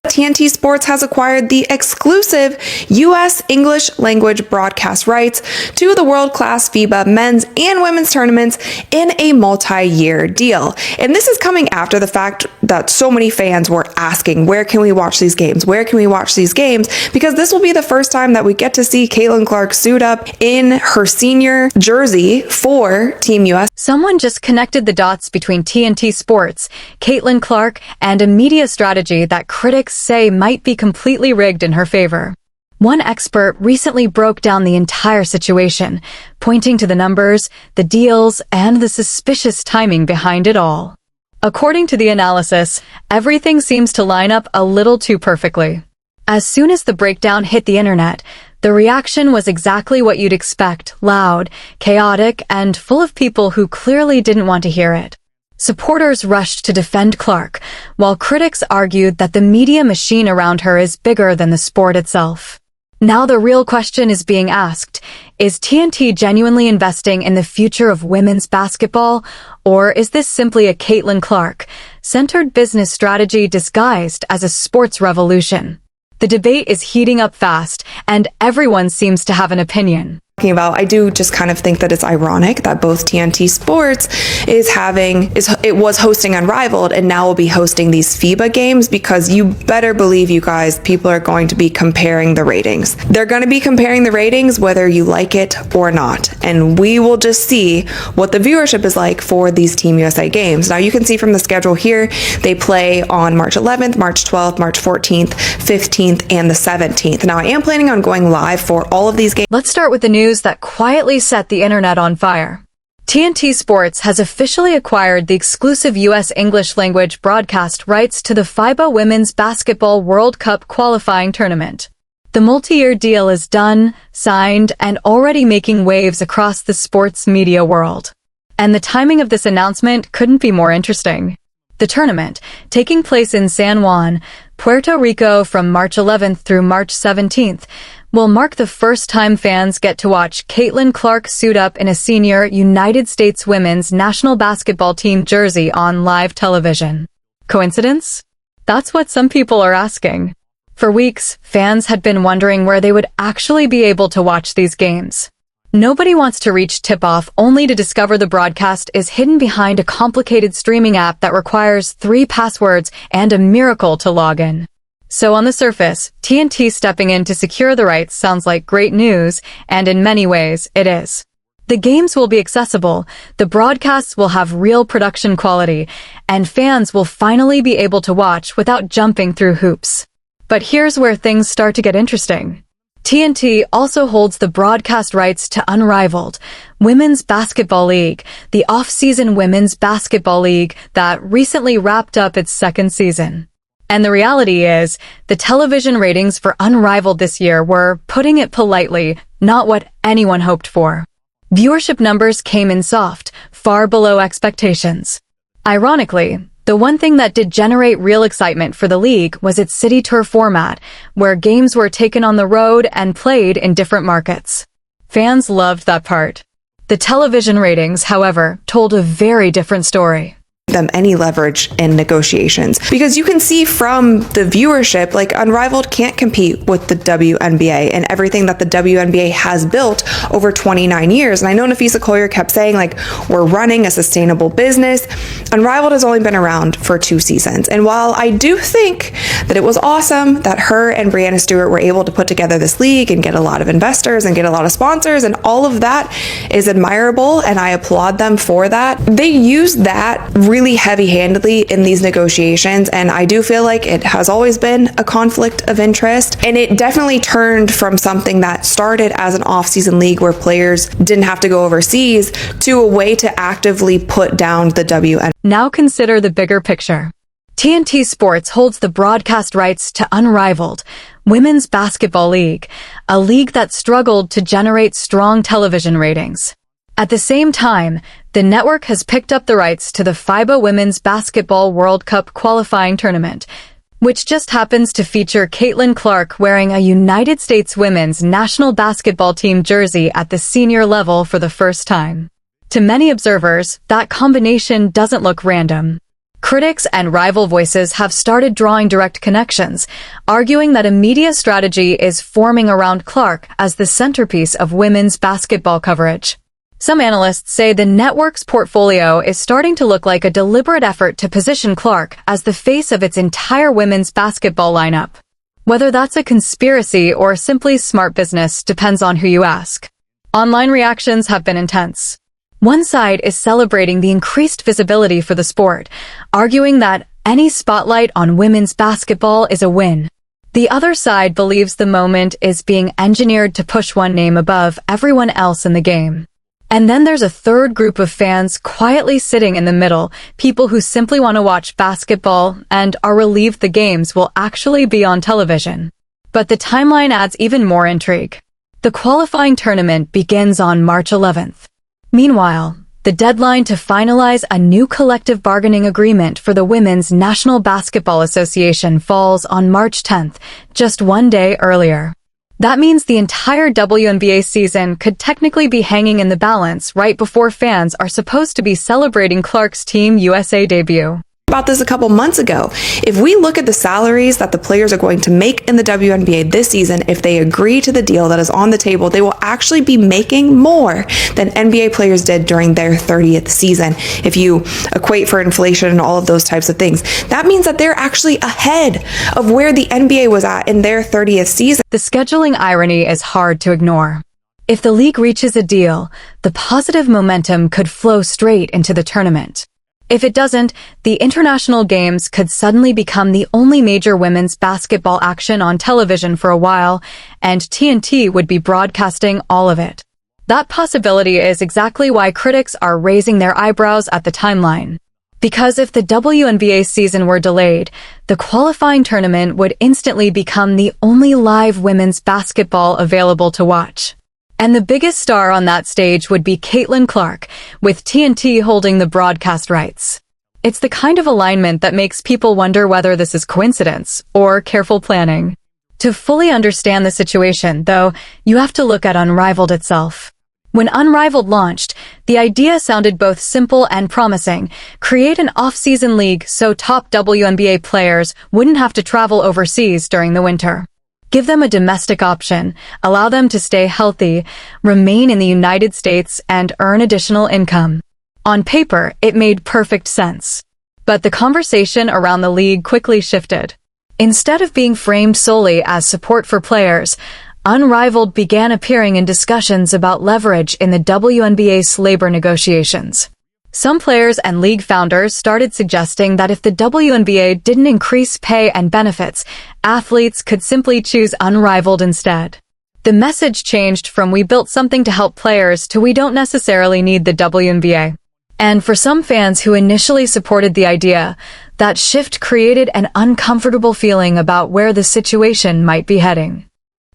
TNT Sports has acquired the exclusive U.S. English language broadcast rights to the world-class FIBA men's and women's tournaments in a multi-year deal. And this is coming after the fact that so many fans were asking, where can we watch these games? Where can we watch these games? Because this will be the first time that we get to see Caitlin Clark suit up in her senior jersey for Team US. Someone just connected the dots between TNT Sports, Caitlin Clark, and a media strategy that critics say might be completely rigged in her favor. One expert recently broke down the entire situation, pointing to the numbers, the deals, and the suspicious timing behind it all. According to the analysis, everything seems to line up a little too perfectly. As soon as the breakdown hit the internet, the reaction was exactly what you'd expect: loud, chaotic, and full of people who clearly didn't want to hear it. Supporters rushed to defend Clark, while critics argued that the media machine around her is bigger than the sport itself. Now the real question is being asked: is TNT genuinely investing in the future of women's basketball, or is this simply a Caitlin Clark-centered business strategy disguised as a sports revolution? The debate is heating up fast, and everyone seems to have an opinion. I do just kind of think that it's ironic that both TNT Sports it was hosting Unrivaled and now will be hosting these FIBA games, because you better believe, you guys, people are going to be comparing the ratings. They're going to be comparing the ratings whether you like it or not, and we will just see what the viewership is like for these Team USA games. Now you can see from the schedule here, they play on March 11th, March 12th, March 14th, 15th, and the 17th. Now I am planning on going live for all of these games. Let's start with the news that quietly set the internet on fire. TNT Sports has officially acquired the exclusive U.S. English language broadcast rights to the FIBA Women's Basketball World Cup qualifying tournament. The multi-year deal is done, signed, and already making waves across the sports media world. And the timing of this announcement couldn't be more interesting. The tournament, taking place in San Juan, Puerto Rico from March 11th through March 17th, will mark the first time fans get to watch Caitlin Clark suit up in a senior United States women's national basketball team jersey on live television. Coincidence? That's what some people are asking. For weeks, fans had been wondering where they would actually be able to watch these games. Nobody wants to reach tip-off only to discover the broadcast is hidden behind a complicated streaming app that requires 3 passwords and a miracle to log in. So on the surface, TNT stepping in to secure the rights sounds like great news, and in many ways, it is. The games will be accessible, the broadcasts will have real production quality, and fans will finally be able to watch without jumping through hoops. But here's where things start to get interesting. TNT also holds the broadcast rights to Unrivaled, Women's Basketball League, the off-season Women's Basketball League that recently wrapped up its second season. And the reality is, the television ratings for Unrivaled this year were, putting it politely, not what anyone hoped for. Viewership numbers came in soft, far below expectations. Ironically, the one thing that did generate real excitement for the league was its city tour format, where games were taken on the road and played in different markets. Fans loved that part. The television ratings, however, told a very different story. Them any leverage in negotiations, because you can see from the viewership, like, Unrivaled can't compete with the WNBA and everything that the WNBA has built over 29 years. And I know Nafisa Collier kept saying, like, we're running a sustainable business. Unrivaled has only been around for 2 seasons. And while I do think that it was awesome that her and Breanna Stewart were able to put together this league and get a lot of investors and get a lot of sponsors, and all of that is admirable, and I applaud them for that, they used that really heavy-handedly in these negotiations, and I do feel like it has always been a conflict of interest, and it definitely turned from something that started as an off-season league where players didn't have to go overseas to a way to actively put down the WNBA. Now consider the bigger picture. TNT Sports holds the broadcast rights to Unrivaled, Women's Basketball League, a league that struggled to generate strong television ratings. At the same time, the network has picked up the rights to the FIBA Women's Basketball World Cup qualifying tournament, which just happens to feature Caitlin Clark wearing a United States women's national basketball team jersey at the senior level for the first time. To many observers, that combination doesn't look random. Critics and rival voices have started drawing direct connections, arguing that a media strategy is forming around Clark as the centerpiece of women's basketball coverage. Some analysts say the network's portfolio is starting to look like a deliberate effort to position Clark as the face of its entire women's basketball lineup. Whether that's a conspiracy or simply smart business depends on who you ask. Online reactions have been intense. One side is celebrating the increased visibility for the sport, arguing that any spotlight on women's basketball is a win. The other side believes the moment is being engineered to push one name above everyone else in the game. And then there's a third group of fans quietly sitting in the middle, people who simply want to watch basketball and are relieved the games will actually be on television. But the timeline adds even more intrigue. The qualifying tournament begins on March 11th. Meanwhile, the deadline to finalize a new collective bargaining agreement for the Women's National Basketball Association falls on March 10th, just one day earlier. That means the entire WNBA season could technically be hanging in the balance right before fans are supposed to be celebrating Clark's Team USA debut. About this a couple months ago. If we look at the salaries that the players are going to make in the WNBA this season, if they agree to the deal that is on the table, they will actually be making more than NBA players did during their 30th season. If you equate for inflation and all of those types of things, that means that they're actually ahead of where the NBA was at in their 30th season. The scheduling irony is hard to ignore. If the league reaches a deal, the positive momentum could flow straight into the tournament. If it doesn't, the international games could suddenly become the only major women's basketball action on television for a while, and TNT would be broadcasting all of it. That possibility is exactly why critics are raising their eyebrows at the timeline. Because if the WNBA season were delayed, the qualifying tournament would instantly become the only live women's basketball available to watch. And the biggest star on that stage would be Clark, with TNT holding the broadcast rights. It's the kind of alignment that makes people wonder whether this is coincidence or careful planning. To fully understand the situation, though, you have to look at Unrivaled itself. When Unrivaled launched, the idea sounded both simple and promising. Create an off-season league so top WNBA players wouldn't have to travel overseas during the winter. Give them a domestic option, allow them to stay healthy, remain in the United States, and earn additional income. On paper, it made perfect sense. But the conversation around the league quickly shifted. Instead of being framed solely as support for players, Unrivaled began appearing in discussions about leverage in the WNBA's labor negotiations. Some players and league founders started suggesting that if the WNBA didn't increase pay and benefits, athletes could simply choose Unrivaled instead. The message changed from "we built something to help players" to "we don't necessarily need the WNBA." And for some fans who initially supported the idea, that shift created an uncomfortable feeling about where the situation might be heading.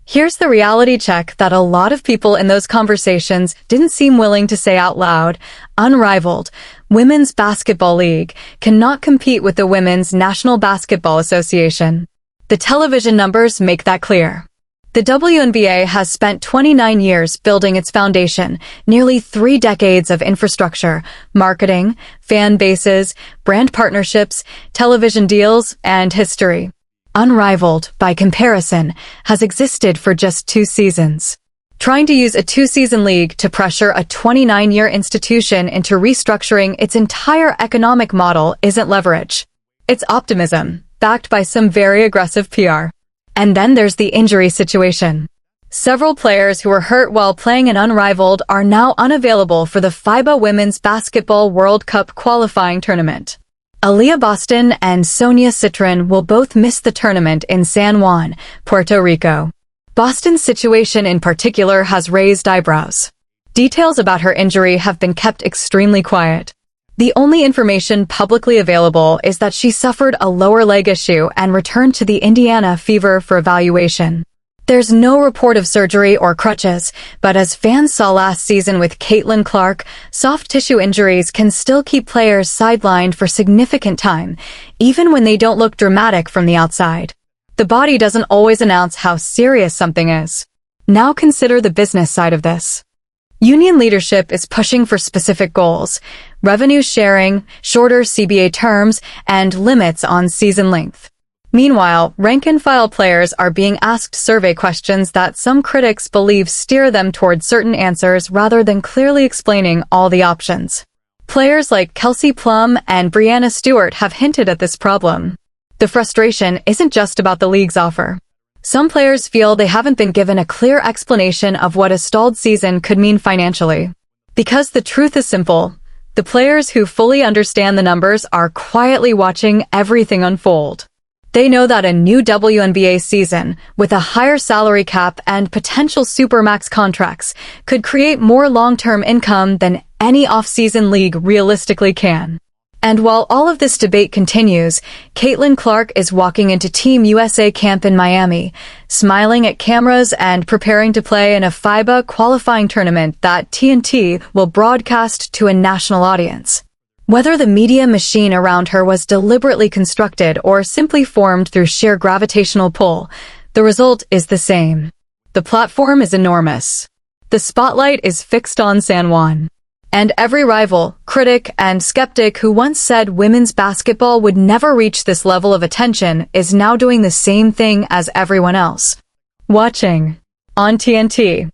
Here's the reality check that a lot of people in those conversations didn't seem willing to say out loud. Unrivaled, Women's Basketball League, cannot compete with the Women's National Basketball Association. The television numbers make that clear. The WNBA has spent 29 years building its foundation, nearly 3 decades of infrastructure, marketing, fan bases, brand partnerships, television deals, and history. Unrivaled, by comparison, has existed for just 2 seasons. Trying to use a 2-season league to pressure a 29-year institution into restructuring its entire economic model isn't leverage. It's optimism, backed by some very aggressive PR. And then there's the injury situation. Several players who were hurt while playing in Unrivaled are now unavailable for the FIBA Women's Basketball World Cup qualifying tournament. Aaliyah Boston and Sonia Citron will both miss the tournament in San Juan, Puerto Rico. Boston's situation in particular has raised eyebrows. Details about her injury have been kept extremely quiet. The only information publicly available is that she suffered a lower leg issue and returned to the Indiana Fever for evaluation. There's no report of surgery or crutches, but as fans saw last season with Clark, soft tissue injuries can still keep players sidelined for significant time, even when they don't look dramatic from the outside. The body doesn't always announce how serious something is. Now consider the business side of this. Union leadership is pushing for specific goals, revenue sharing, shorter CBA terms, and limits on season length. Meanwhile, rank-and-file players are being asked survey questions that some critics believe steer them toward certain answers rather than clearly explaining all the options. Players like Kelsey Plum and Breanna Stewart have hinted at this problem. The frustration isn't just about the league's offer. Some players feel they haven't been given a clear explanation of what a stalled season could mean financially. Because the truth is simple, the players who fully understand the numbers are quietly watching everything unfold. They know that a new WNBA season, with a higher salary cap and potential supermax contracts, could create more long-term income than any off-season league realistically can. And while all of this debate continues, Caitlin Clark is walking into Team USA camp in Miami, smiling at cameras and preparing to play in a FIBA qualifying tournament that TNT will broadcast to a national audience. Whether the media machine around her was deliberately constructed or simply formed through sheer gravitational pull, the result is the same. The platform is enormous. The spotlight is fixed on San Juan. And every rival, critic, and skeptic who once said women's basketball would never reach this level of attention is now doing the same thing as everyone else. Watching on TNT.